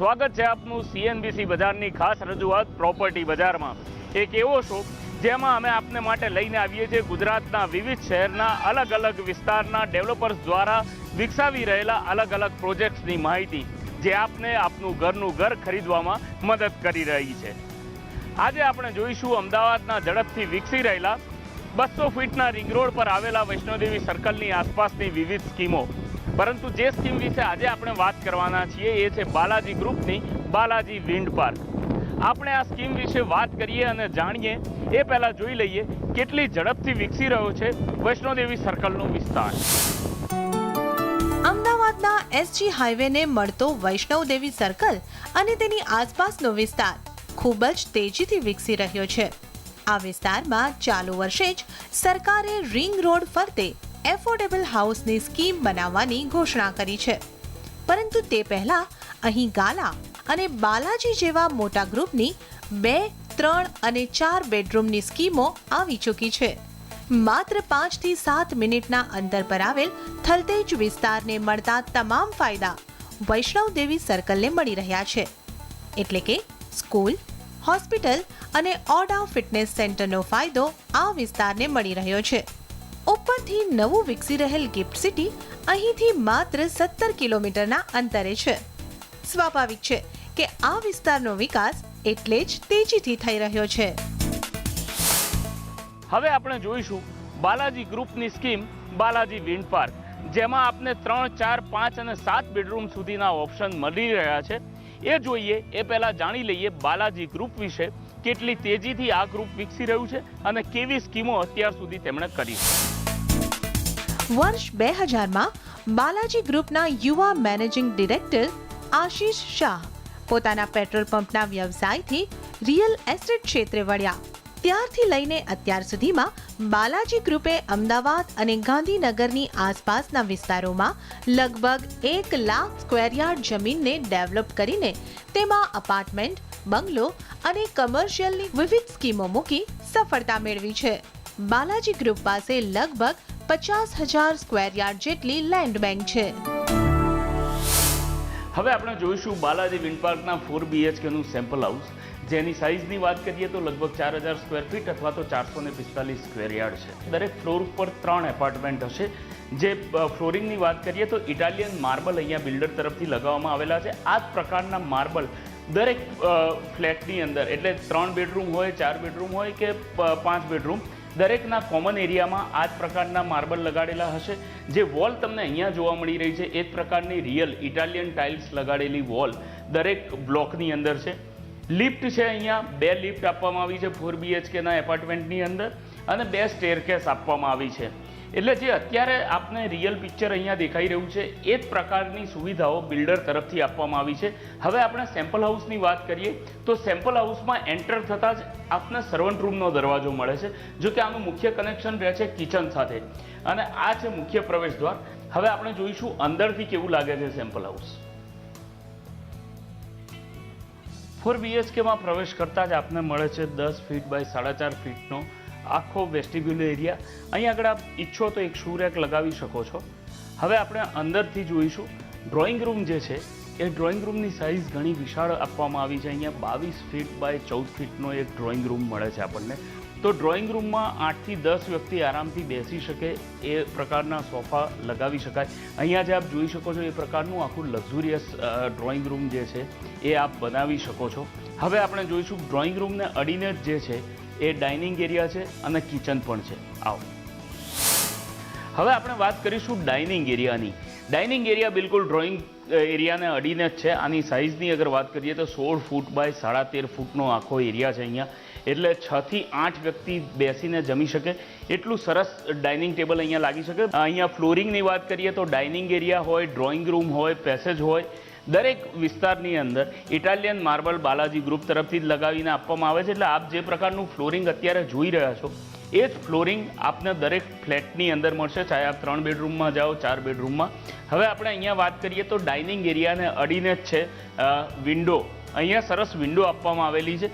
સ્વાગત છે આપનું સીએનબીસી બજારની ખાસ રજૂઆત પ્રોપર્ટી બજારમાં। એક એવો શો જેમાં અમે આપને માટે લઈને આવીએ છીએ ગુજરાતના વિવિધ શહેરના અલગ અલગ વિસ્તારના ડેવલપર્સ દ્વારા વિકસાવી રહેલા અલગ અલગ પ્રોજેક્ટ્સની માહિતી, જે આપને આપનું ઘરનું ઘર ખરીદવામાં મદદ કરી રહી છે। આજે આપણે જોઈશું અમદાવાદના ઝડપથી વિકસી રહેલા 200 ફીટના રિંગ રોડ પર આવેલા વૈષ્ણોદેવી સર્કલની આસપાસની વિવિધ સ્કીમો। પરંતુ જે સ્કીમ વિશે આજે આપણે વાત કરવાના છીએ એ છે બાલાજી ગ્રુપની બાલાજી વિન્ડ પાર્ક। આપણે આ સ્કીમ વિશે વાત કરીએ અને જાણીએ એ પહેલાં જોઈ લઈએ કેટલી ઝડપથી વિકસી રહ્યો છે વૈષ્ણોદેવી સર્કલનો વિસ્તાર। અમદાવાદના એસજી હાઈવેને મળતો વૈષ્ણોદેવી સર્કલ અને તેની આસપાસનો વિસ્તાર ખૂબ જ તેજીથી વિકસી રહ્યો છે। આ વિસ્તારમાં ચાલુ વર્ષે જ સરકારે રિંગ રોડ ફરતે એફોર્ડેબલ હાઉસની સ્કીમ બનાવવાની ઘોષણા કરી છે, પરંતુ તે પહેલા અહીં ગાલા અને બાલાજી જેવા મોટા ગ્રુપની 2, 3 અને 4 બેડરૂમની સ્કીમો આવી ચૂકી છે। માત્ર 5 થી 7 મિનિટના અંતર પર આવેલ થલતેજ વિસ્તારને મળતા તમામ ફાયદા વૈષ્ણોદેવી સર્કલને મળી રહ્યા છે, એટલે કે સ્કૂલ, હોસ્પિટલ અને ઓડા ફિટનેસ સેન્ટરનો ફાયદો આ વિસ્તારને મળી રહ્યો છે। ઉપરથી નવું વિકસી રહેલ ગિફ્ટ સિટી અહીંથી માત્ર 17 કિલોમીટરના અંતરે છે। સ્વાભાવિક છે કે આ વિસ્તારનો વિકાસ એટલે જ તેજીથી થઈ રહ્યો છે। હવે આપણે જોઈશું બાલાજી ગ્રુપની સ્કીમ બાલાજી વિન્ડ પાર્ક, જેમાં આપને 3, 4, 5 અને 7 બેડરૂમ સુધીના ઓપ્શન મળી રહ્યા છે। એ જોઈએ એ પહેલા જાણી લઈએ બાલાજી ગ્રુપ વિશે, કેટલી તેજીથી આ ગ્રુપ વિકસી રહ્યું છે અને કેવી સ્કીમો અત્યાર સુધી તેમણે કરી છે। વર્ષ 2000માં બાલાજી ગ્રુપના યુવા મેનેજિંગ ડિરેક્ટર આશીષ શાહ પોતાના પેટ્રોલ પંપના વ્યવસાયથી રિયલ એસ્ટેટ ક્ષેત્રે વળ્યા। ત્યારથી લઈને અત્યાર સુધીમાં બાલાજી ગ્રુપે અમદાવાદ અને ગાંધીનગરની આસપાસના વિસ્તારોમાં લગભગ 1 લાખ સ્ક્વેર યાર્ડ જમીનને ડેવલપ કરીને તેમાં અપાર્ટમેન્ટ, બંગલો અને કમર્શિયલની વિવિધ સ્કીમો મૂકી સફળતા મેળવી છે। બાલાજી ગ્રુપ પાસે લગભગ 50,000 સ્ક્વેર યાર્ડ જેટલી લેન્ડ બેંક છે। હવે આપણે જોઈશું બાલાજી વિન્ડ પાર્કના 4 BHK નું સેમ્પલ હાઉસ, જેની સાઇઝની વાત કરીએ તો લગભગ 4,000 સ્ક્વેર ફીટ અથવા તો 445 સ્ક્વેર યાર્ડ છે। દરેક ફ્લોર ઉપર 3 એપાર્ટમેન્ટ હશે। જે ફ્લોરિંગની વાત કરીએ તો ઇટાલિયન માર્બલ અહીંયા બિલ્ડર તરફથી લગાવવામાં આવેલા છે। આ જ પ્રકારના માર્બલ દરેક ફ્લેટની અંદર, એટલે 3 બેડરૂમ હોય, 4 બેડરૂમ હોય કે 5 બેડરૂમ, દરેકના કોમન એરિયામાં આ જ પ્રકારના માર્બલ લગાડેલા હશે। જે વોલ તમને અહીંયા જોવા મળી રહી છે એ જ પ્રકારની રિયલ ઇટાલિયન ટાઇલ્સ લગાડેલી વોલ દરેક બ્લોકની અંદર છે। લિફ્ટ છે, અહીંયા 2 લિફ્ટ આપવામાં આવી છે 4 BHKના એપાર્ટમેન્ટની અંદર, અને 2 સ્ટેરકેસ આપવામાં આવી છે। એટલે જે અત્યારે આપને રિયલ પિક્ચર અહીંયા દેખાઈ રહ્યું છે એ જ પ્રકારની સુવિધાઓ બિલ્ડર તરફથી આપવામાં આવી છે। હવે આપણે સેમ્પલ હાઉસની વાત કરીએ તો સેમ્પલ હાઉસમાં એન્ટર થતાં જ આપને સર્વન્ટ રૂમનો દરવાજો મળે છે, જો કે આનું મુખ્ય કનેક્શન રહે છે કિચન સાથે, અને આ છે મુખ્ય પ્રવેશ દ્વાર। હવે આપણે જોઈશું અંદરથી કેવું લાગે છે સેમ્પલ હાઉસ। 4 BHKમાં પ્રવેશ કરતાં જ આપને મળે છે 10 ફીટ બાય 4.5 ફીટનો આખો વેસ્ટિબ્યુલ એરિયા। અહીં આગળ આપ ઈચ્છો તો એક શૂ રેક લગાવી શકો છો। હવે આપણે અંદરથી જોઈશું ડ્રોઈંગ રૂમ જે છે એ ડ્રોઈંગ રૂમની સાઇઝ ઘણી વિશાળ આપવામાં આવી છે। અહીંયા 22 ફીટ બાય 14 ફીટનો એક ડ્રોઈંગ રૂમ મળે છે આપણને। તો ડ્રોઈંગ રૂમમાં 8 થી 10 વ્યક્તિ આરામથી બેસી શકે એ પ્રકારના સોફા લગાવી શકાય। અહીંયા જે આપ જોઈ શકો છો એ પ્રકારનું આખું લક્ઝુરિયસ ડ્રોઈંગ રૂમ જે છે એ આપ બનાવી શકો છો। હવે આપણે જોઈશું ડ્રોઈંગ રૂમને અડીને જ જે છે એ ડાઇનિંગ એરિયા છે અને કિચન પણ છે। આવો હવે આપણે વાત કરીશું ડાઇનિંગ એરિયાની। ડાઇનિંગ એરિયા બિલકુલ ડ્રોઈંગ એરિયાને અડીને જ છે। આની સાઇઝની અગર વાત કરીએ તો 16 ફૂટ બાય 13.5 ફૂટનો આખો એરિયા છે અહીંયા, એટલે 6 થી 8 વ્યક્તિ બેસીને જમી શકે એટલું સરસ ડાઇનિંગ ટેબલ અહીંયા લાગી શકે। અહીંયા ફ્લોરિંગની વાત કરીએ તો ડાઇનિંગ એરિયા હોય, ડ્રોઈંગ રૂમ હોય, પેસેજ હોય, દરેક વિસ્તારની અંદર ઇટાલિયન માર્બલ બાલાજી ગ્રુપ તરફથી જ લગાવીને આપવામાં આવે છે। એટલે આપ જે પ્રકારનું ફ્લોરિંગ અત્યારે જોઈ રહ્યા છો એ જ ફ્લોરિંગ આપને દરેક ફ્લેટની અંદર મળશે, ચાહે આપ 3 બેડરૂમમાં જાઓ, 4 બેડરૂમમાં। હવે આપણે અહીંયા વાત કરીએ તો ડાઇનિંગ એરિયાને અડીને જ છે વિન્ડો। અહીંયા સરસ વિન્ડો આપવામાં આવેલી છે।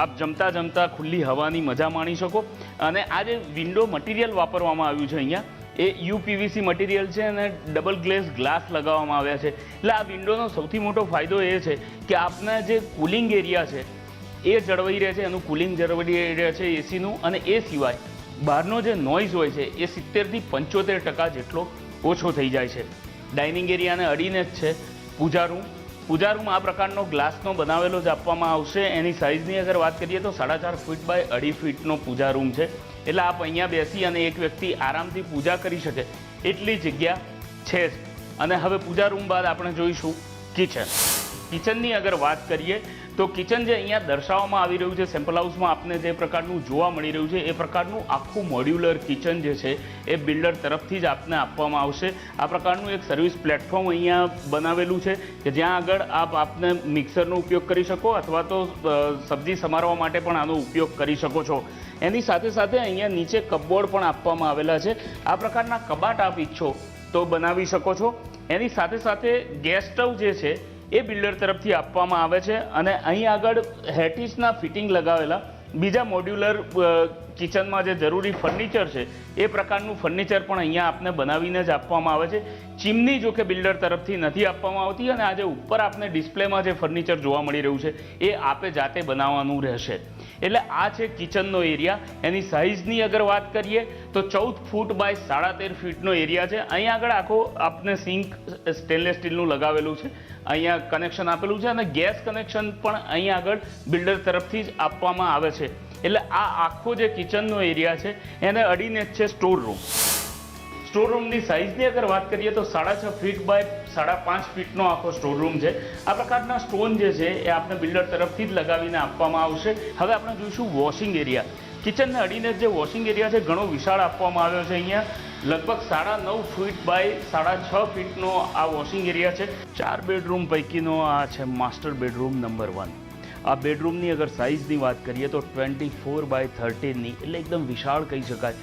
આપ જમતા જમતા ખુલ્લી હવાની મજા માણી શકો। અને આ જે વિન્ડો મટીરિયલ વાપરવામાં આવ્યું છે અહીંયા એ યુપીવીસી મટીરિયલ છે અને ડબલ ગ્લેઝ ગ્લાસ લગાવવામાં આવ્યા છે. એટલે આ વિન્ડોનો સૌથી મોટો ફાયદો એ છે કે આપના જે કુલિંગ એરિયા છે એ જળવાઈ રહે છે, એનું કુલિંગ જળવાઈ રહે છે એસીનું, અને એ સિવાય બહારનો જે નોઇઝ હોય છે એ 70થી 75% જેટલો ઓછો થઈ જાય છે. ડાઇનિંગ એરિયાને અડીને જ છે પૂજા રૂમ. પૂજા રૂમ આ પ્રકારનો ગ્લાસનો બનાવેલો જ આપવામાં આવશે. એની સાઇઝની અગર વાત કરીએ તો 4.5 ફીટ બાય 2.5 ફીટનો પૂજા રૂમ છે. એટલે આપ અહીંયા બેસી અને એક વ્યક્તિ આરામથી પૂજા કરી શકે એટલી જગ્યા છે જ. અને હવે પૂજા રૂમ બાદ આપણે જોઈશું કિચન. કિચનની અગર વાત કરીએ તો કિચન જે અહીંયા દર્શાવવામાં આવી રહ્યું છે સેમ્પલ હાઉસમાં આપને જે પ્રકારનું જોવા મળી રહ્યું છે એ પ્રકારનું આખું મોડ્યુલર કિચન જે છે એ બિલ્ડર તરફથી જ આપને આપવામાં આવશે. આ પ્રકારનું એક સર્વિસ પ્લેટફોર્મ અહીંયા બનાવેલું છે કે જ્યાં આગળ આપને મિક્સરનો ઉપયોગ કરી શકો અથવા તો સબ્જી સમારવા માટે પણ આનો ઉપયોગ કરી શકો છો. એની સાથે સાથે અહીંયા નીચે કપબોર્ડ પણ આપવામાં આવેલા છે. આ પ્રકારના કબાટ આપ ઈચ્છો તો બનાવી શકો છો. એની સાથે સાથે ગેસ સ્ટવ જે છે એ બિલ્ડર તરફથી આપવામાં આવે છે. અને અહીં આગળ હેટિસના ફિટિંગ લગાવેલા બીજા મોડ્યુલર કિચનમાં જે જરૂરી ફર્નિચર છે એ પ્રકારનું ફર્નિચર પણ અહીંયા આપને બનાવીને જ આપવામાં આવે છે. ચીમની જો કે બિલ્ડર તરફથી નથી આપવામાં આવતી, અને આજે ઉપર આપને ડિસ્પ્લેમાં જે ફર્નિચર જોવા મળી રહ્યું છે એ આપે જાતે બનાવવાનું રહેશે. એટલે આ છે કિચનનો એરિયા. એની સાઇઝની અગર વાત કરીએ તો 14 ફૂટ બાય 13.5 ફીટનો એરિયા છે. અહીંયા આગળ આખો આપને સિંક સ્ટેનલેસ સ્ટીલનું લગાવેલું છે. અહીંયા કનેક્શન આપેલું છે અને ગેસ કનેક્શન પણ અહીંયા આગળ બિલ્ડર તરફથી જ આપવામાં આવે છે. એટલે આ આખો જે કિચનનો એરિયા છે એને અડીને જ છે સ્ટોર રૂમ. સ્ટોર રૂમની સાઇઝની અગર વાત કરીએ તો 6.5 ફીટ બાય 5.5 ફીટનો આખો સ્ટોર રૂમ છે. આ પ્રકારના સ્ટોન જે છે એ આપણે બિલ્ડર તરફથી જ લગાવીને આપવામાં આવશે. હવે આપણે જોઈશું વોશિંગ એરિયા. કિચનને અડીને જે વોશિંગ એરિયા છે ઘણો વિશાળ આપવામાં આવ્યો છે. અહીંયા લગભગ 9.5 ફીટ બાય 6.5 ફીટનો આ વોશિંગ એરિયા છે. 4 બેડરૂમ પૈકીનો આ છે માસ્ટર બેડરૂમ નંબર 1. આ બેડરૂમની અગર સાઇઝની વાત કરીએ તો 24 બાય 13ની, એટલે એકદમ વિશાળ કહી શકાય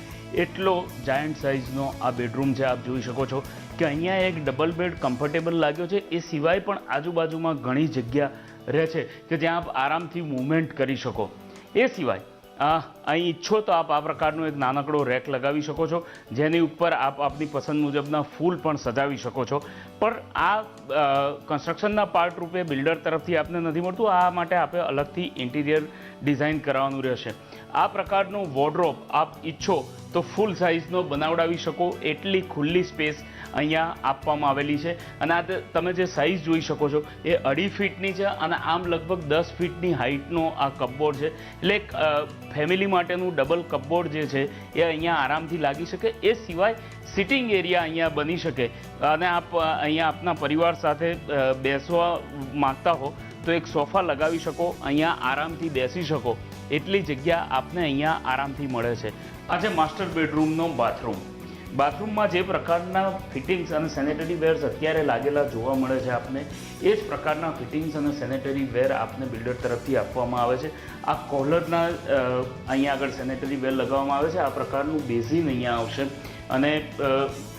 એટલો જાયન્ટ સાઇઝનો આ બેડરૂમ છે. આપ જોઈ શકો છો કે અહીંયા એક ડબલ બેડ કમ્ફર્ટેબલ લાગ્યો છે. એ સિવાય પણ આજુબાજુમાં ઘણી જગ્યા રહે છે કે જ્યાં આપ આરામથી મૂવમેન્ટ કરી શકો. એ સિવાય અહીં ઈચ્છો તો આપ આ પ્રકારનો એક નાનકડો રેક લગાવી શકો છો જેની ઉપર આપ આપની પસંદ મુજબના ફૂલ પણ સજાવી શકો છો. પણ આ કન્સ્ટ્રક્શનના પાર્ટ રૂપે બિલ્ડર તરફથી આપને નથી મળતું. આ માટે આપણે અલગથી ઇન્ટિરિયર ડિઝાઇન કરાવવાનું રહેશે. આ પ્રકારનો વોર્ડરોબ આપ ઈચ્છો તો ફૂલ સાઇઝનો બનાવડાવી શકો એટલી ખુલ્લી સ્પેસ અહીંયા આપવામાં આવેલી છે. અને આ તમે જે સાઇઝ જોઈ શકો છો એ 2.5 ફીટની છે અને આમ લગભગ 10 ફીટની હાઇટનો આ કપબોર્ડ છે. એટલે એક ફેમિલી માટેનું ડબલ કપબોર્ડ જે છે એ અહીંયા આરામથી લાગી શકે. એ સિવાય સિટિંગ એરિયા અહીંયા બની શકે અને આપ અહીંયા આપના પરિવાર સાથે બેસવા માગતા હો તો એક સોફા લગાવી શકો, અહીંયા આરામથી બેસી શકો એટલી જગ્યા આપને અહીંયા આરામથી મળે છે. આ છે માસ્ટર બેડરૂમનો બાથરૂમ. બાથરૂમમાં જે પ્રકારના ફિટિંગ્સ અને સેનેટરી વેર્સ અત્યારે લાગેલા જોવા મળે છે આપને, એ જ પ્રકારના ફિટિંગ્સ અને સેનેટરી વેર આપને બિલ્ડર તરફથી આપવામાં આવે છે. આ કોલરના અહીંયા આગળ સેનેટરી વેર લગાવવામાં આવે છે. આ પ્રકારનું બેઝિન અહીંયા આવશે અને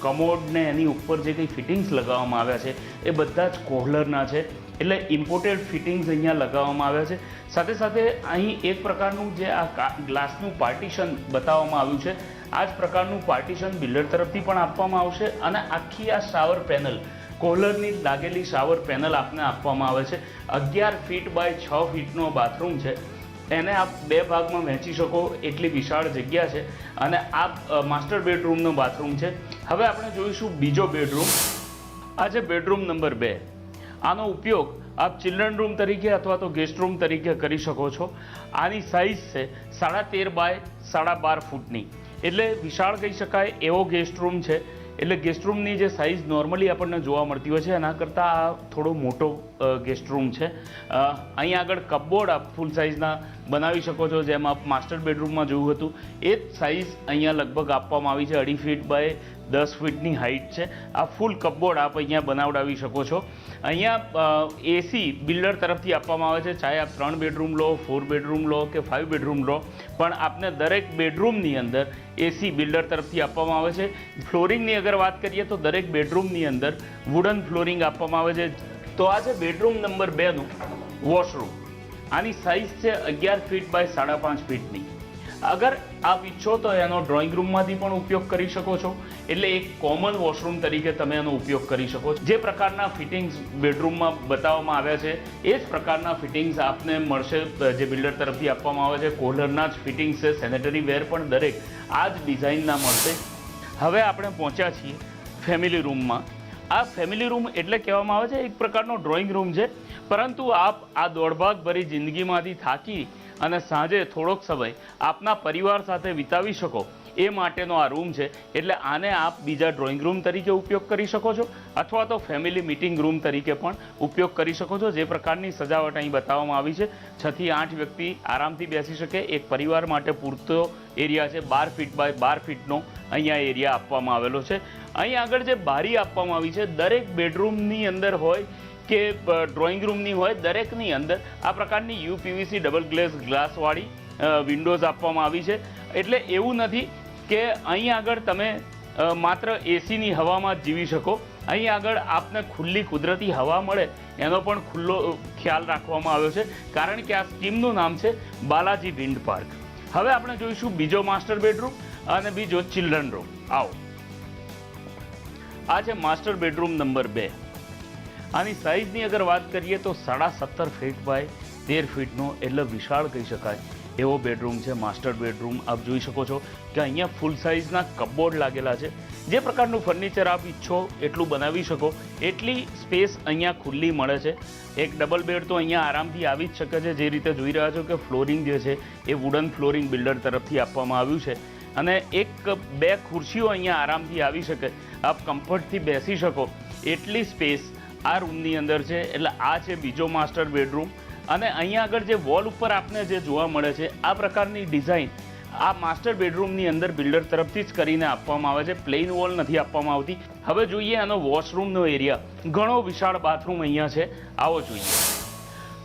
કમોડને એની ઉપર જે કંઈ ફિટિંગ્સ લગાવવામાં આવ્યા છે એ બધા જ કોલરના છે. એટલે ઇમ્પોર્ટેડ ફિટિંગ્સ અહીંયા લગાવવામાં આવ્યા છે. સાથે સાથે અહીં એક પ્રકારનું જે આ ગ્લાસનું પાર્ટીશન બતાવવામાં આવ્યું છે, આ જ પ્રકારનું પાર્ટીશન બિલ્ડર તરફથી પણ આપવામાં આવશે. અને આખી આ શાવર પેનલ, કોલરની લાગેલી શાવર પેનલ આપને આપવામાં આવે છે. 11 ફીટ બાય 6 ફીટનો બાથરૂમ છે. એને આપ 2 ભાગમાં વહેંચી શકો એટલી વિશાળ જગ્યા છે. અને આ માસ્ટર બેડરૂમનો બાથરૂમ છે. હવે આપણે જોઈશું બીજો બેડરૂમ. આ છે બેડરૂમ નંબર 2. આનો ઉપયોગ આપ ચિલ્ડ્રન રૂમ તરીકે અથવા તો ગેસ્ટ રૂમ તરીકે કરી શકો છો. આની સાઇઝ છે 13.5 બાય 12.5 ફૂટની. એટલે વિશાળ કહી શકાય એવો ગેસ્ટ રૂમ છે. એટલે ગેસ્ટ રૂમની જે સાઇઝ નોર્મલી આપણને જોવા મળતી હોય છે એના કરતાં આ થોડો મોટો ગેસ્ટ રૂમ છે. અહીં આગળ કપબોર્ડ આપ ફૂલ સાઇઝના બનાવી શકો છો, જેમ આપ માસ્ટર બેડરૂમમાં જોયું હતું એ જ સાઇઝ અહીંયા લગભગ આપવામાં આવી છે. 2.5 ફીટ બાય 10 ફીટની હાઇટ છે. આ ફૂલ કપબોર્ડ આપ અહીંયા બનાવડાવી શકો છો. અહીંયા એસી બિલ્ડર તરફથી આપવામાં આવે છે. ચાહે આપ 3 બેડરૂમ લો, 4 બેડરૂમ લો કે 5 બેડરૂમ લો, પણ આપને દરેક બેડરૂમની અંદર એસી બિલ્ડર તરફથી આપવામાં આવે છે. ફ્લોરિંગની અગર વાત કરીએ તો દરેક બેડરૂમની અંદર વુડન ફ્લોરિંગ આપવામાં આવે છે. તો આ છે બેડરૂમ નંબર 2નું વોશરૂમ. આની સાઇઝ છે 11 ફીટ બાય 5.5 ફીટની. અગર આપ ઈચ્છો તો એનો ડ્રોઈંગ રૂમમાંથી પણ ઉપયોગ કરી શકો છો, એટલે એક કોમન વોશરૂમ તરીકે તમે એનો ઉપયોગ કરી શકો છો. જે પ્રકારના ફિટિંગ્સ બેડરૂમમાં બતાવવામાં આવ્યા છે એ જ પ્રકારના ફિટિંગ્સ આપને મળશે જે બિલ્ડર તરફથી આપવામાં આવે છે. કોલરના જ ફિટિંગ્સ છે, સેનેટરી વેર પણ દરેક આ જ ડિઝાઇનના મળશે. હવે આપણે પહોંચ્યા છીએ ફેમિલી રૂમમાં. આ ફેમિલી રૂમ એટલે કહેવામાં આવે છે એક પ્રકારનો ડ્રોઈંગ રૂમ છે, પરંતુ આપ આ દોડભાગ ભરી જિંદગીમાંથી થાકી અને સાંજે થોડોક સમય આપના પરિવાર સાથે વિતાવી શકો એ માટેનો આ રૂમ છે. એટલે આને આપ બીજા ડ્રોઈંગ રૂમ તરીકે ઉપયોગ કરી શકો છો અથવા તો ફેમિલી મિટિંગ રૂમ તરીકે પણ ઉપયોગ કરી શકો છો. જે પ્રકારની સજાવટ અહીં બતાવવામાં આવી છે, 6 થી 8 વ્યક્તિ આરામથી બેસી શકે. એક પરિવાર માટે પૂરતો એરિયા છે. 12 ફીટ બાય 12 ફીટનો અહીંયા એરિયા આપવામાં આવેલો છે. અહીં આગળ જે બારી આપવામાં આવી છે, દરેક બેડરૂમની અંદર હોય કે ડ્રોઈંગ રૂમની હોય, દરેકની અંદર આ પ્રકારની યુપીવીસી ડબલ ગ્લાસવાળી વિન્ડોઝ આપવામાં આવી છે. એટલે એવું નથી કે અહીં આગળ તમે માત્ર એસીની હવામાં જ જીવી શકો. અહીં આગળ આપને ખુલ્લી કુદરતી હવા મળે એનો પણ ખુલ્લો ખ્યાલ રાખવામાં આવ્યો છે, કારણ કે આ સ્કીમનું નામ છે બાલાજી વિન્ડ પાર્ક. હવે આપણે જોઈશું બીજો માસ્ટર બેડરૂમ અને બીજો ચિલ્ડ્રન રૂમ. આવો, આ છે માસ્ટર બેડરૂમ નંબર 2. આની સાઇઝની અગર વાત કરીએ તો 17.5 ફીટ બાય 13 ફીટનો, એટલે વિશાળ કહી શકાય એવો બેડરૂમ છે માસ્ટર બેડરૂમ. આપ જોઈ શકો છો કે અહીંયા ફૂલ સાઇઝના કપબોર્ડ લાગેલા છે. જે પ્રકારનું ફર્નિચર આપ ઈચ્છો એટલું બનાવી શકો એટલી સ્પેસ અહીંયા ખુલ્લી મળે છે. એક ડબલ બેડ તો અહીંયા આરામથી આવી જ શકે છે. જે રીતે જોઈ રહ્યા છો કે ફ્લોરિંગ જે છે એ વુડન ફ્લોરિંગ બિલ્ડર તરફથી આપવામાં આવ્યું છે, અને 1-2 ખુરશીઓ અહીંયા આરામથી આવી શકે. આપ કમ્ફર્ટથી બેસી શકો એટલી સ્પેસ આ રૂમની અંદર છે. એટલે આ છે બીજો માસ્ટર બેડરૂમ. અને અહીંયા આગળ જે વોલ ઉપર આપને જે જોવા મળે છે આ પ્રકારની ડિઝાઇન આ માસ્ટર બેડરૂમની અંદર બિલ્ડર તરફથી જ કરીને આપવામાં આવે છે. પ્લેન વોલ નથી આપવામાં આવતી. હવે જોઈએ આનો વોશરૂમનો એરિયા. ઘણો વિશાળ બાથરૂમ અહીંયા છે. આવો જોઈએ.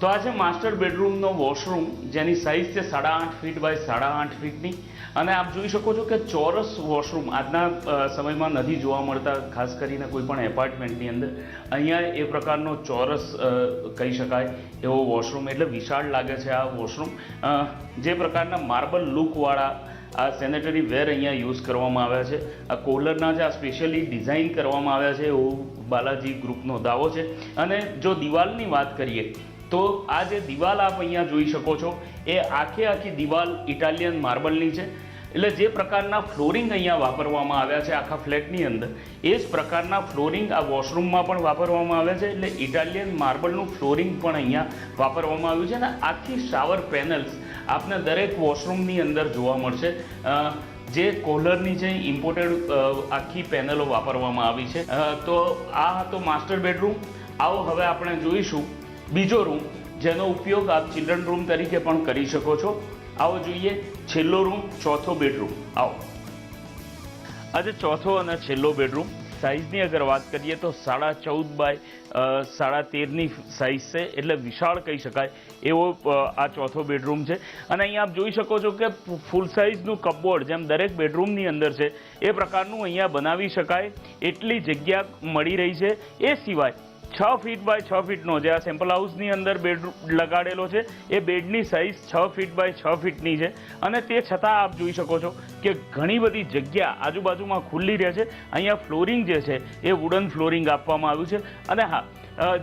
તો આ છે માસ્ટર બેડરૂમનો વોશરૂમ, જેની સાઇઝ છે 8.5 ફીટ બાય 8.5 ફીટની. અને આપ જોઈ શકો છો કે ચોરસ વોશરૂમ આજના સમયમાં નથી જોવા મળતા, ખાસ કરીને કોઈ પણ એપાર્ટમેન્ટની અંદર. અહીંયા એ પ્રકારનો ચોરસ કહી શકાય એવો વોશરૂમ, એટલે વિશાળ લાગે છે આ વોશરૂમ. જે પ્રકારના માર્બલ લુકવાળા આ સેનેટરી વેર અહીંયા યુઝ કરવામાં આવ્યા છે. આ કોલરના જે આ સ્પેશિયલી ડિઝાઇન કરવામાં આવ્યા છે એવું બાલાજી ગ્રુપનો દાવો છે. અને જો દિવાલની વાત કરીએ તો આ જે દિવાલ આપ અહીંયા જોઈ શકો છો એ આખી દિવાલ ઇટાલિયન માર્બલની છે. એટલે જે પ્રકારના ફ્લોરિંગ અહીંયા વાપરવામાં આવ્યા છે આખા ફ્લેટની અંદર, એ જ પ્રકારના ફ્લોરિંગ આ વોશરૂમમાં પણ વાપરવામાં આવ્યા છે. એટલે ઇટાલિયન માર્બલનું ફ્લોરિંગ પણ અહીંયા વાપરવામાં આવ્યું છે. અને આખી શાવર પેનલ્સ આપને દરેક વોશરૂમની અંદર જોવા મળશે. જે કોલરની છે ઇમ્પોર્ટેડ આખી પેનલો વાપરવામાં આવી છે. તો આ હતો માસ્ટર બેડરૂમ. આવો હવે આપણે જોઈશું બીજો રૂમ, જેનો ઉપયોગ આપ ચિલ્ડ્રન રૂમ તરીકે પણ કરી શકો છો. આવો જોઈએ છેલ્લો રૂમ, ચોથો બેડરૂમ. આવો, આજે ચોથો અને છેલ્લો બેડરૂમ. સાઇઝની અગર વાત કરીએ તો 14.5 બાય 13.5ની સાઇઝ છે, એટલે વિશાળ કહી શકાય એવો આ ચોથો બેડરૂમ છે. અને અહીંયા આપ જોઈ શકો છો કે ફૂલ સાઇઝનું કપબોર્ડ જેમ દરેક બેડરૂમની અંદર છે એ પ્રકારનું અહીંયા બનાવી શકાય એટલી જગ્યા મળી રહી છે. એ સિવાય 6 ફીટ બાય 6 ફીટનો જે આ સેમ્પલ હાઉસની અંદર બેડ લગાડેલો છે એ બેડની સાઇઝ 6 ફીટ બાય 6 ફીટની છે. અને તે છતાં આપ જોઈ શકો છો કે ઘણી બધી જગ્યા આજુબાજુમાં ખુલ્લી રહે છે. અહીંયા ફ્લોરિંગ જે છે એ વુડન ફ્લોરિંગ આપવામાં આવ્યું છે. અને હા,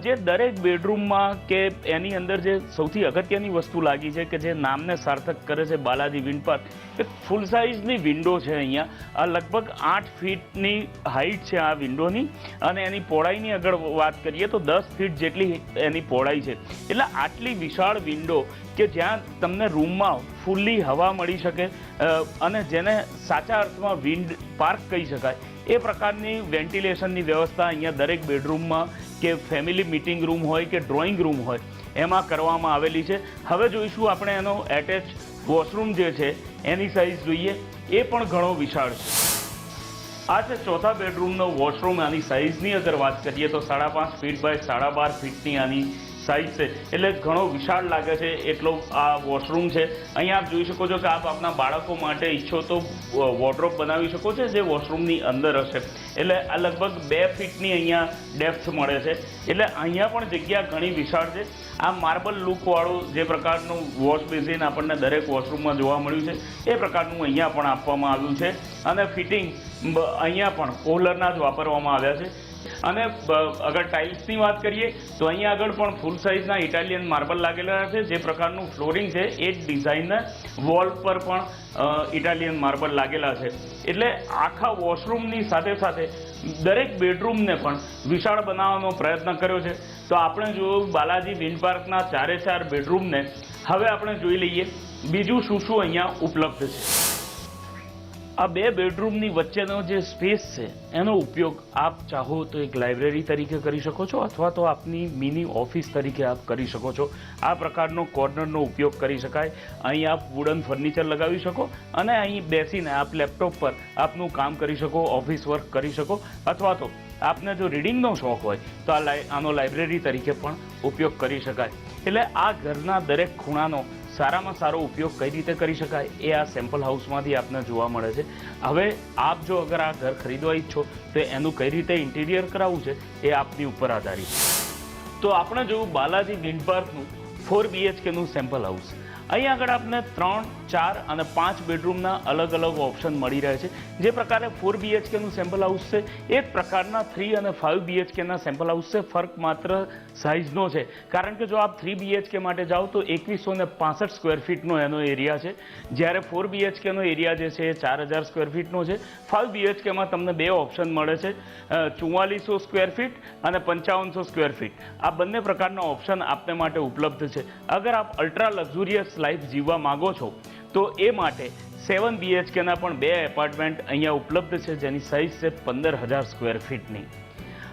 જે દરેક બેડરૂમમાં કે એની અંદર જે સૌથી અગત્યની વસ્તુ લાગી છે કે જે નામને સાર્થક કરે છે બાલાજી વિન્ડ પાર્ક, એક ફૂલ સાઇઝની વિન્ડો છે અહીંયા. આ લગભગ 8 ફીટની હાઇટ છે આ વિન્ડોની, અને એની પહોળાઈની આગળ વાત કરીએ તો 10 ફીટ જેટલી એની પહોળાઈ છે. એટલે આટલી વિશાળ વિન્ડો કે જ્યાં તમને રૂમમાં ફૂલ્લી હવા મળી શકે અને જેને સાચા અર્થમાં વિન્ડ પાર્ક કહી શકાય એ પ્રકારની વેન્ટિલેશનની વ્યવસ્થા અહીંયા દરેક બેડરૂમમાં કે ફેમિલી મિટિંગ રૂમ હોય કે ડ્રોઈંગ રૂમ હોય એમાં કરવામાં આવેલી છે. હવે જોઈશું આપણે એનો એટેચ વોશરૂમ જે છે એની સાઇઝ જોઈએ. એ પણ ઘણો વિશાળ છે. આ છે ચોથા બેડરૂમનો વોશરૂમ. આની સાઇઝની અગર વાત કરીએ તો 5.5 ફીટ બાય 12.5 ફીટની આની સાઇઝ છે, એટલે ઘણો વિશાળ લાગે છે એટલો આ વોશરૂમ છે. અહીંયા આપ જોઈ શકો છો કે આપ આપના બાળકો માટે ઈચ્છો તો વોર્ડરોબ બનાવી શકો છો જે વોશરૂમની અંદર હશે. એટલે આ લગભગ 2 ફીટની અહીંયા ડેપ્થ મળે છે. એટલે અહીંયા પણ જગ્યા ઘણી વિશાળ છે. આ માર્બલ લુકવાળું જે પ્રકારનું વોશ બેસિન આપણને દરેક વોશરૂમમાં જોવા મળ્યું છે એ પ્રકારનું અહીંયા પણ આપવામાં આવ્યું છે. અને ફિટિંગ અહીંયા પણ કોલરના જ વાપરવામાં આવ્યા છે. અને અગર ટાઇલ્સની વાત કરીએ તો અહીંયા આગળ પણ ફૂલ સાઇઝના ઇટાલિયન માર્બલ લાગેલા છે. જે પ્રકારનું ફ્લોરિંગ છે એ જ ડિઝાઇનના વોલ પર પણ ઇટાલિયન માર્બલ લાગેલા છે. એટલે આખા વોશરૂમની સાથે સાથે દરેક બેડરૂમને પણ વિશાળ બનાવવાનો પ્રયત્ન કર્યો છે. તો આપણે જોયું બાલાજી વિન્ડ પાર્કના 4 બેડરૂમને. હવે આપણે જોઈ લઈએ બીજું શું શું અહીંયા ઉપલબ્ધ છે. આ 2 બેડરૂમની વચ્ચેનો જે સ્પેસ છે એનો ઉપયોગ આપ ચાહો તો એક લાઇબ્રેરી તરીકે કરી શકો છો અથવા તો આપની મિની ઓફિસ તરીકે આપ કરી શકો છો. આ પ્રકારનો કોર્નરનો ઉપયોગ કરી શકાય. અહીં આપ વુડન ફર્નિચર લગાવી શકો અને અહીં બેસીને આપ લેપટોપ પર આપનું કામ કરી શકો, ઓફિસ વર્ક કરી શકો. અથવા તો આપને જો રીડિંગનો શોખ હોય તો આનો લાઇબ્રેરી તરીકે પણ ઉપયોગ કરી શકાય. એટલે આ ઘરના દરેક ખૂણાનો સારામાં સારો ઉપયોગ કઈ રીતે કરી શકાય એ આ સેમ્પલ હાઉસમાંથી આપને જોવા મળે છે. હવે આપ જો અગર આ ઘર ખરીદવા ઈચ્છો તો એનું કઈ રીતે ઇન્ટિરિયર કરાવવું છે એ આપની ઉપર આધારિત છે. તો આપણે જોયું બાલાજી વિન્ડ પાર્કનું 4 BHKનું સેમ્પલ હાઉસ. અહીં આગળ આપને 3, 4 અને 5 બેડરૂમના અલગ અલગ ઓપ્શન મળી રહે છે. જે પ્રકારે 4 BHKનું સેમ્પલ હાઉસ છે એ જ પ્રકારના 3 અને 5 BHKના સેમ્પલ હાઉસ છે. ફરક માત્ર સાઇઝનો છે. કારણ કે જો આપ 3 BHK માટે જાઓ તો 2165 સ્ક્વેર ફીટનો એનો એરિયા છે, જ્યારે 4 BHKનો એરિયા જે છે એ 4000 સ્ક્વેર ફીટનો છે. 5 BHKમાં તમને 2 ઓપ્શન મળે છે, 4400 સ્ક્વેર ફીટ અને 5500 સ્ક્વેર ફીટ. આ બંને પ્રકારના ઓપ્શન આપને માટે ઉપલબ્ધ છે. અગર આપ અલ્ટ્રા લક્ઝુરિયસ લાઈફ જીવવા માંગો છો તો એ માટે 7 BHKના પણ 2 એપાર્ટમેન્ટ અહીંયા ઉપલબ્ધ છે જેની સાઇઝ છે 15000 સ્ક્વેર ફીટની.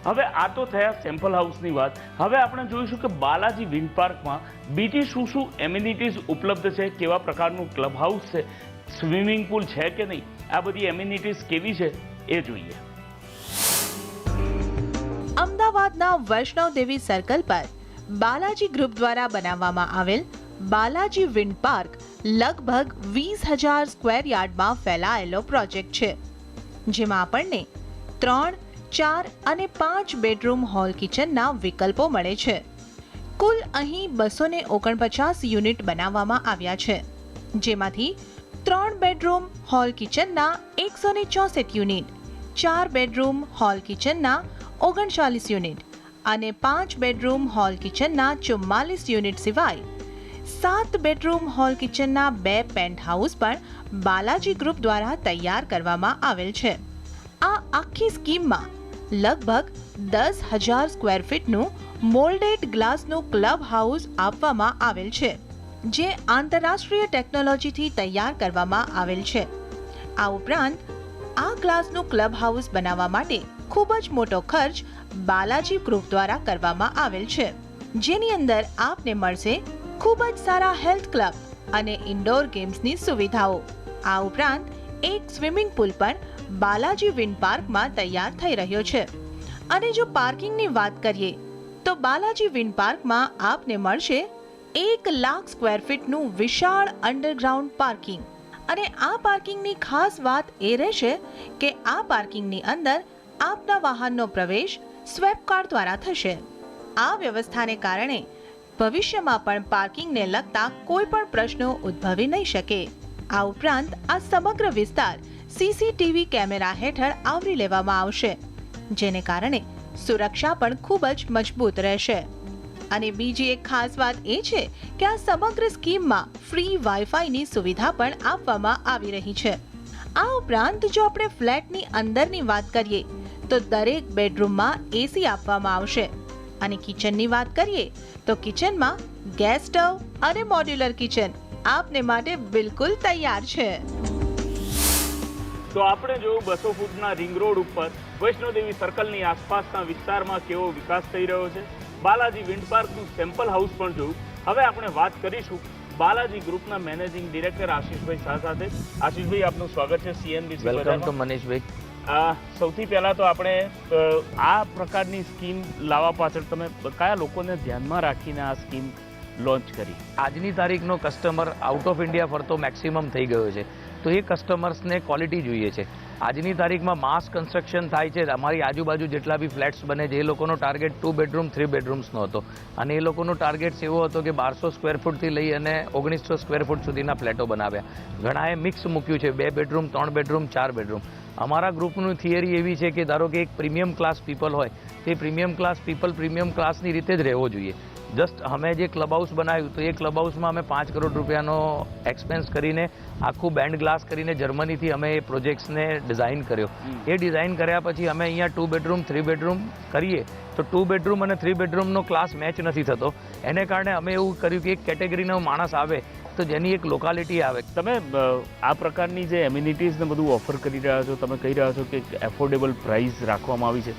હવે આ તો થયા સેમ્પલ હાઉસની વાત. હવે આપણે જોઈશું કે બાલાજી વિન્ડ પાર્કમાં બીજી શું શું એમ્યુનિટીઝ ઉપલબ્ધ છે, કેવા પ્રકારનું ક્લબ હાઉસ છે, સ્વિમિંગ પુલ છે કે નહીં, આ બધી એમ્યુનિટીઝ કેવી છે એ જોઈએ. અમદાવાદના વૈષ્ણવદેવી સર્કલ પર બાલાજી ગ્રુપ દ્વારા બનાવવામાં આવેલ બાલાજી વિન્ડ પાર્ક લગભગ 20,000 સ્ક્વેર યાર્ડમાં ફેલાયેલો પ્રોજેક્ટ છે, જેમાં આપણને 3, 4 અને 5 બેડરૂમ હોલ કિચનના વિકલ્પો મળે છે. કુલ અહીં 249 યુનિટ બનાવવામાં આવ્યા છે, જેમાંથી 3 બેડરૂમ હોલ કિચનના 164 યુનિટ, 4 બેડરૂમ હોલ કિચનના 39 યુનિટ અને 5 બેડરૂમ હોલ કિચનના 44 યુનિટ સિવાય 7 બેડરૂમ હોલ કિચનના 2 પેન્ટ હાઉસ પણ બાલાજી ગ્રુપ દ્વારા તૈયાર કરવામાં આવેલ છે. આ આખી સ્કીમમાં લગભગ 10,000 સ્ક્વેર ફીટનું મોલ્ડેડ ગ્લાસનું ક્લબ હાઉસ આપવામાં આવેલ છે, જે આંતરરાષ્ટ્રીય ટેકનોલોજીથી તૈયાર કરવામાં આવેલ છે. આ ઉપરાંત આ ગ્લાસનું ક્લબ હાઉસ બનાવવા માટે ખૂબ જ મોટો ખર્ચ બાલાજી ગ્રુપ દ્વારા કરવામાં આવેલ છે, જેની અંદર આપને મળશે ખૂબ જ સારા હેલ્થ ક્લબ અને ઇન્ડોર ગેમ્સની સુવિધાઓ. આ ઉપરાંત એક સ્વિમિંગ પુલ પણ બાલાજી વિન્ડ પાર્કમાં તૈયાર થઈ રહ્યો છે. અને જો પાર્કિંગની વાત કરીએ તો બાલાજી વિન્ડ પાર્કમાં આપને મળશે 1 લાખ સ્ક્વેર ફીટનું વિશાળ અંડરગ્રાઉન્ડ પાર્કિંગ. અને આ પાર્કિંગની ખાસ વાત એ રહેશે કે આ પાર્કિંગની અંદર આપના વાહનનો પ્રવેશ સ્વેપ કાર દ્વારા થશે. આ વ્યવસ્થાને કારણે ભવિષ્યમાં પણ પાર્કિંગને લગતા કોઈ પણ પ્રશ્નો ઉદ્ભવી નહીં શકે. આ ઉપરાંત આ સમગ્ર વિસ્તાર CCTV કેમેરા હેઠળ આવરી લેવામાં આવશે, જેને કારણે સુરક્ષા પણ ખૂબ જ મજબૂત રહેશે. અને બીજી એક ખાસ વાત એ છે કે આ સમગ્ર સ્કીમમાં ફ્રી વાઈફાઈની સુવિધા પણ આપવામાં આવી રહી છે. આ ઉપરાંત જો આપણે ફ્લેટની અંદરની વાત કરીએ તો દરેક બેડરૂમમાં AC આપવામાં આવશે. અને કિચનની વાત કરીએ તો કિચનમાં ગેસ સ્ટવ અને મોડ્યુલર કિચન આપને માટે બિલકુલ તૈયાર છે. તો આપણે જોયું 200 ફૂટના રિંગ રોડ ઉપર વૈષ્ણોદેવી સર્કલની આસપાસના વિસ્તારમાં કેવો વિકાસ થઈ રહ્યો છે. બાલાજી વિન્ડ પાર્કનું સેમ્પલ હાઉસ પણ જોયું. હવે આપણે વાત કરીશું બાલાજી ગ્રુપના મેનેજિંગ ડિરેક્ટર આશીષભાઈ શાહ સાથે. આશીષભાઈ, આપનું સ્વાગત છે CNBC. વેલકમ ટુ મનીષભાઈ. સૌથી પહેલાં તો આપણે આ પ્રકારની સ્કીમ લાવવા પાછળ તમે કયા લોકોને ધ્યાનમાં રાખીને આ સ્કીમ લોન્ચ કરી? આજની તારીખનો કસ્ટમર આઉટ ઓફ ઇન્ડિયા ફરતો મેક્સિમમ થઈ ગયો છે, તો એ કસ્ટમર્સને ક્વોલિટી જોઈએ છે. આજની તારીખમાં માસ કન્સ્ટ્રક્શન થાય છે. અમારી આજુબાજુ જેટલા બી ફ્લેટ્સ બને છે એ લોકોનો ટાર્ગેટ 2 બેડરૂમ 3 બેડરૂમ્સનો હતો, અને એ લોકોનો ટાર્ગેટ એવો હતો કે 1200 સ્ક્વેર ફૂટથી લઈ અને 1900 સ્ક્વેર ફૂટ સુધીના ફ્લેટો બનાવ્યા. ઘણાએ મિક્સ મૂક્યું છે, 2 બેડરૂમ 3 બેડરૂમ 4 બેડરૂમ. અમારા ગ્રુપની થિયરી એવી છે કે ધારો કે એક પ્રીમિયમ ક્લાસ પીપલ હોય, તે પ્રીમિયમ ક્લાસ પીપલ પ્રીમિયમ ક્લાસની રીતે જ રહેવો જોઈએ. જસ્ટ અમે જે ક્લબ હાઉસ બનાવ્યું તો એ ક્લબ હાઉસમાં અમે 5 કરોડ રૂપિયાનો એક્સપેન્સ કરીને આખું બેન્ડ ગ્લાસ કરીને જર્મનીથી અમે એ પ્રોજેક્ટ્સને ડિઝાઇન કર્યો. એ ડિઝાઇન કર્યા પછી અમે અહીંયા 2 બેડરૂમ 3 બેડરૂમ કરીએ તો 2 બેડરૂમ અને 3 બેડરૂમનો ક્લાસ મેચ નથી થતો. એને કારણે અમે એવું કર્યું કે એક કેટેગરીનો માણસ આવે તો જેની એક લોકાલિટી આવે. તમે આ પ્રકારની જે એમ્યુનિટીઝને બધું ઓફર કરી રહ્યા છો, તમે કહી રહ્યા છો કે એફોર્ડેબલ પ્રાઇસ રાખવામાં આવી છે.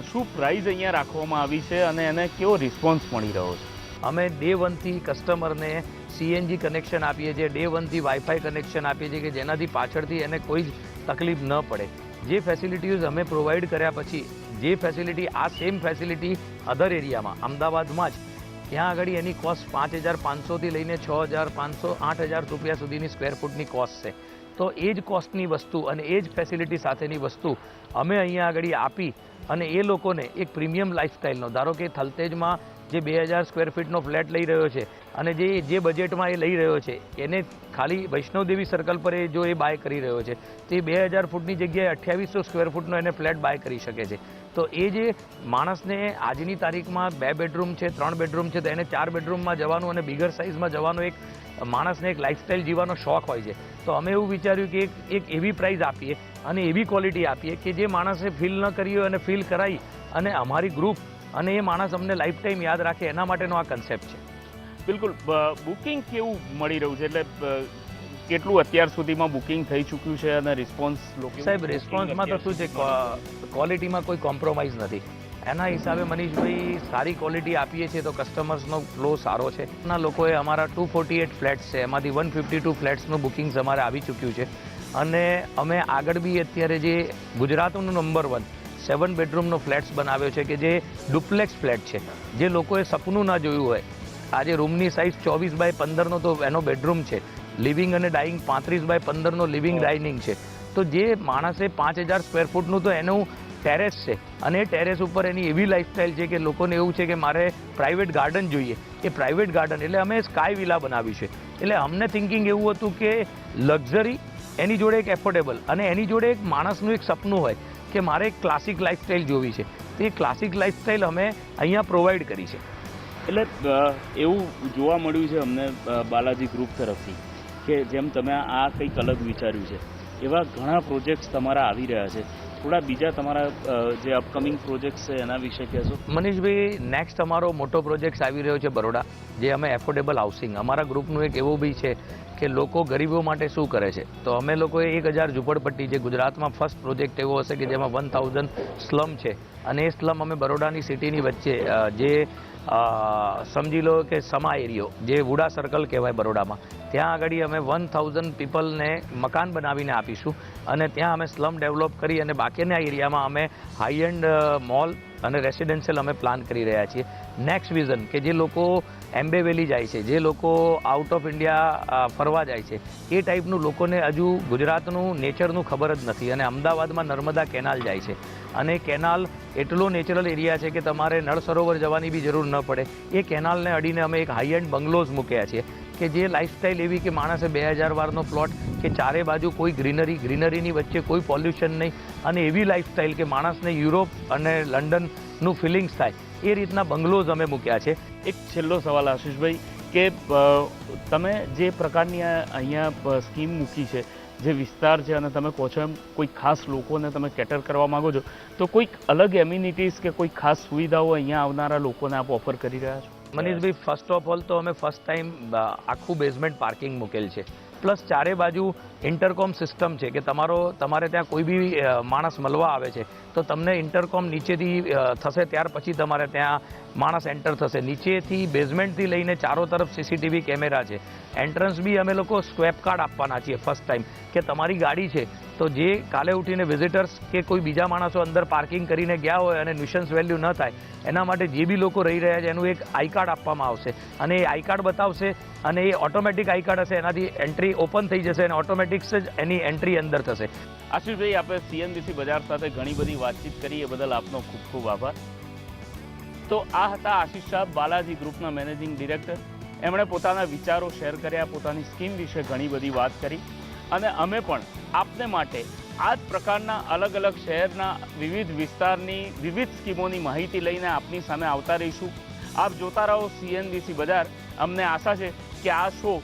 શું પ્રાઇસ અહીંયા રાખવામાં આવી છે અને એને કેવો રિસ્પોન્સ મળી રહ્યો છે? અમે ડે 1 થી કસ્ટમરને CNG કનેક્શન આપીએ છીએ, ડે 1 થી વાઈફાઈ કનેક્શન આપીએ છીએ કે જેનાથી પાછળથી એને કોઈ જ તકલીફ ન પડે. જે ફેસિલિટીઝ અમે પ્રોવાઈડ કર્યા પછી જે ફેસિલિટી આ સેમ ફેસિલિટી અધર એરિયામાં અમદાવાદમાં જ ત્યાં આગળ એની કોસ્ટ 5,500થી લઈને 6,500 8,000 રૂપિયા સુધીની સ્ક્વેર ફૂટની કોસ્ટ છે. તો એ જ કોસ્ટની વસ્તુ અને એ જ ફેસિલિટી સાથેની વસ્તુ અમે અહીંયા આગળ આપી અને એ લોકોને એક પ્રીમિયમ લાઇફસ્ટાઇલનો, ધારો કે થલતેજમાં જે 2,000 સ્ક્વેર ફીટનો ફ્લેટ લઈ રહ્યો છે અને જે બજેટમાં એ લઈ રહ્યો છે એને ખાલી વૈષ્ણોદેવી સર્કલ પર જો એ બાય કરી રહ્યો છે તો એ 2,000 ફૂટની જગ્યાએ 2800 સ્ક્વેર ફૂટનો એને ફ્લેટ બાય કરી શકે છે. તો એ જે માણસને આજની તારીખમાં 2 બેડરૂમ છે 3 બેડરૂમ છે તો એને 4 બેડરૂમમાં જવાનું અને બિગર સાઇઝમાં જવાનું એક માણસને એક લાઇફસ્ટાઇલ જીવવાનો શોખ હોય છે. તો અમે એવું વિચાર્યું કે એક એવી પ્રાઇસ આપીએ અને એવી ક્વોલિટી આપીએ કે જે માણસે ફીલ ન કરી હોય અને ફીલ કરાવી અને અમારી ગ્રુપ અને એ માણસ અમને લાઈફ ટાઈમ યાદ રાખે એના માટેનો આ કન્સેપ્ટ છે. બિલકુલ. બુકિંગ કેવું મળી રહ્યું છે? એટલે કેટલું અત્યાર સુધીમાં બુકિંગ થઈ ચૂક્યું છે અને રિસ્પોન્સ લોકો? સાહેબ, રિસ્પોન્સમાં તો શું છે, ક્વોલિટીમાં કોઈ કોમ્પ્રોમાઇઝ નથી. એના હિસાબે મનીષભાઈ સારી ક્વોલિટી આપીએ છીએ તો કસ્ટમર્સનો ફ્લો સારો છે. ના લોકોએ અમારા 248 ફ્લેટ્સ છે, એમાંથી 152 ફ્લેટ્સનું બુકિંગ્સ અમારે આવી ચૂક્યું છે. અને અમે આગળ બી અત્યારે જે ગુજરાતનું નંબર 1 7 બેડરૂમનો ફ્લેટ્સ બનાવ્યો છે કે જે ડુપ્લેક્સ ફ્લેટ છે, જે લોકોએ સપનું ના જોયું હોય. આજે રૂમની સાઇઝ 24x15નો તો એનો બેડરૂમ છે, લિવિંગ અને ડાઇનિંગ 35x15નો લિવિંગ ડાઇનિંગ છે. તો જે માણસે 5,000 સ્ક્વેર ફૂટનું તો એનું ટેરેસ છે અને એ ટેરેસ ઉપર એની એવી લાઇફસ્ટાઇલ છે કે લોકોને એવું છે કે મારે પ્રાઇવેટ ગાર્ડન જોઈએ. એ પ્રાઇવેટ ગાર્ડન એટલે અમે સ્કાય વિલા બનાવી છે. એટલે અમને થિંકિંગ એવું હતું કે લક્ઝરી એની જોડે એક એફોર્ડેબલ અને એની જોડે એક માણસનું એક સપનું હોય કે મારે એક ક્લાસિક લાઇફસ્ટાઇલ જોવી છે. તો એ ક્લાસિક લાઇફસ્ટાઇલ અમે અહીંયા પ્રોવાઈડ કરી છે. એટલે એવું જોવા મળ્યું છે અમને બાલાજી ગ્રુપ તરફથી કે જેમ તમે આ કંઈક અલગ વિચાર્યું છે એવા ઘણા પ્રોજેક્ટ્સ તમારા આવી રહ્યા છે. થોડા બીજા તમારા જે અપકમિંગ પ્રોજેક્ટ્સ છે એના વિશે કહેશો? મનીષભાઈ, નેક્સ્ટ અમારો મોટો પ્રોજેક્ટ આવી રહ્યો છે બરોડા, જે અમે એફોર્ડેબલ હાઉસિંગ, અમારા ગ્રુપનું એક એવું બી છે કે લોકો ગરીબો માટે શું કરે છે. તો અમે લોકોએ 1,000 ઝૂંપડપટ્ટી, જે ગુજરાતમાં ફર્સ્ટ પ્રોજેક્ટ એવો હશે કે જેમાં 1,000 સ્લમ છે અને એ સ્લમ અમે બરોડાની સિટીની વચ્ચે જે સમજી લો કે સમા એરિયો, જે વુડા સર્કલ કહેવાય બરોડામાં, ત્યાં આગળ અમે 1,000 પીપલને મકાન બનાવીને આપીશું અને ત્યાં અમે સ્લમ ડેવલપ કરી અને બાકીના એરિયામાં અમે હાઈ એન્ડ મોલ અને રેસિડેન્શિયલ અમે પ્લાન કરી રહ્યા છીએ. નેક્સ્ટ વિઝન કે જે લોકો એમ્બે વેલી જાય છે, જે લોકો આઉટ ઓફ ઇન્ડિયા ફરવા જાય છે, એ ટાઈપનું લોકોને હજુ ગુજરાતનું નેચરનું ખબર જ નથી. અને અમદાવાદમાં નર્મદા કેનાલ જાય છે અને કેનાલ એટલો નેચરલ એરિયા છે કે તમારે નળ સરોવર જવાની બી જરૂર ન પડે. એ કેનાલને અડીને અમે એક હાઈ એન્ડ બંગલોઝ મૂક્યા છે કે જે લાઇફસ્ટાઇલ એવી કે માણસે 2,000 વારનો પ્લોટ કે ચારે બાજુ કોઈ ગ્રીનરીની વચ્ચે કોઈ પોલ્યુશન નહીં અને એવી લાઇફસ્ટાઇલ કે માણસને યુરોપ અને લંડનનું ફિલિંગ્સ થાય એ રીતના બંગલોઝ અમે મૂક્યા છે. એક છેલ્લો સવાલ આશીષભાઈ કે તમે જે પ્રકારની અહીંયા સ્કીમ મૂકી છે, જે વિસ્તાર છે અને તમે કહો છો એમ કોઈ ખાસ લોકોને તમે કેટર કરવા માગો છો, તો કોઈક અલગ એમ્યુનિટીઝ કે કોઈ ખાસ સુવિધાઓ અહીંયા આવનારા લોકોને આપ ઓફર કરી રહ્યા છો? મનીષભાઈ, ફર્સ્ટ ઓફ ઓલ તો અમે ફર્સ્ટ ટાઈમ આખું બેઝમેન્ટ પાર્કિંગ મૂકેલ છે, પ્લસ ચારે બાજુ ઇન્ટરકોમ સિસ્ટમ છે કે તમારે ત્યાં કોઈ બી માણસ મળવા આવે છે તો તમને ઇન્ટરકોમ નીચેથી થશે, ત્યાર પછી તમારે ત્યાં માણસ એન્ટર થશે. નીચેથી બેઝમેન્ટથી લઈને ચારો તરફ CCTV કેમેરા છે. એન્ટ્રન્સ બી અમે લોકો સ્વેપ કાર્ડ આપવાના છીએ ફર્સ્ટ ટાઈમ કે તમારી ગાડી છે તો જે કાલે ઉઠીને વિઝિટર્સ કે કોઈ બીજા માણસો અંદર પાર્કિંગ કરીને ગયા હોય અને ન્યુસન્સ વેલ્યુ ન થાય એના માટે જે બી લોકો રહી રહ્યા છે એનું એક આઈ કાર્ડ આપવામાં આવશે અને એ આઈ કાર્ડ બતાવશે અને એ ઓટોમેટિક આઈ કાર્ડ હશે, એનાથી એન્ટ્રી ઓપન થઈ જશે અને ઓટોમેટિક્સ જ એની એન્ટ્રી અંદર થશે. આશીષભાઈ, આપણે સીએનબીસી બજાર સાથે ઘણી બધી વાતચીત કરી, એ બદલ આપનો ખૂબ ખૂબ આભાર. તો આ હતા આશીષ શાહ, બાલાજી ગ્રુપના મેનેજિંગ ડિરેક્ટર. એમણે પોતાના વિચારો શેર કર્યા, પોતાની સ્કીમ વિશે ઘણી બધી વાત કરી અને અમે પણ આપને માટે આ જ પ્રકારના અલગ અલગ શહેરના વિવિધ વિસ્તારની વિવિધ સ્કીમોની માહિતી લઈને આપની સામે આવતા રહીશું. આપ જોતા રહો સીએનબીસી બજાર. અમને આશા છે કે આ શો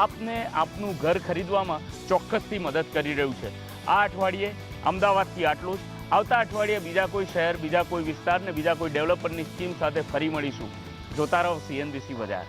આપને આપનું ઘર ખરીદવામાં ચોક્કસથી મદદ કરી રહ્યું છે. આ અઠવાડિયે અમદાવાદથી આટલું જ. આવતા અઠવાડિયે બીજા કોઈ શહેર, બીજા કોઈ વિસ્તાર ને બીજા કોઈ ડેવલપરની સ્કીમ સાથે ફરી મળીશું. જોતા રહો સીએનબીસી બજાર.